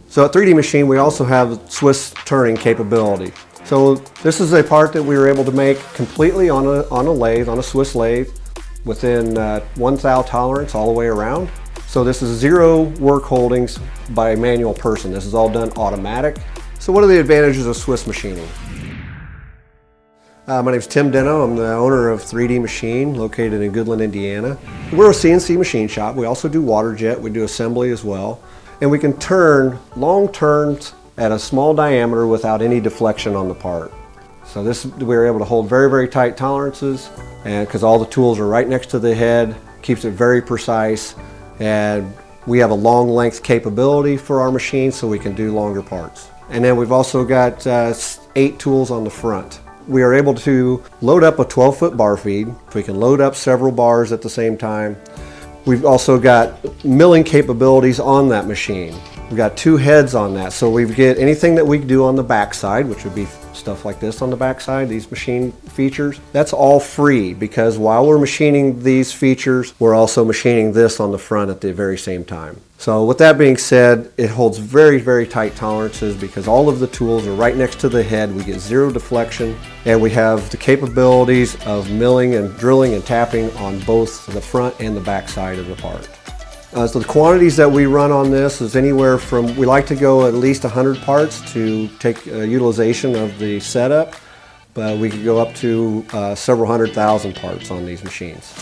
So at 3D Machine, we also have Swiss turning capability. So this is a part that we were able to make completely on a lathe, on a Swiss lathe, within 1 thou tolerance all the way around. So this is 0 work holdings by a manual person. This is all done automatic. So what are the advantages of Swiss machining? My name is Tim Deno. I'm the owner of 3D Machine, located in Goodland, Indiana. We're a CNC machine shop. We also do water jet. We do assembly as well. And we can turn long turns at a small diameter without any deflection on the part. So we're able to hold very, very tight tolerances, and because all the tools are right next to the head, keeps it very precise. And we have a long length capability for our machine, so we can do longer parts. And then we've also got 8 tools on the front. We are able to load up a 12-foot bar feed. We can load up several bars at the same time. We've also got milling capabilities on that machine. We've got 2 heads on that, so we get anything that we do on the back side, which would be stuff like this on the back side, these machine features. That's all free, because while we're machining these features, we're also machining this on the front at the very same time. So with that being said, it holds very, very tight tolerances because all of the tools are right next to the head. We get 0 deflection, and we have the capabilities of milling and drilling and tapping on both the front and the back side of the part. So the quantities that we run on this is anywhere from, we like to go at least 100 parts to take utilization of the setup, but we could go up to several 100,000 parts on these machines.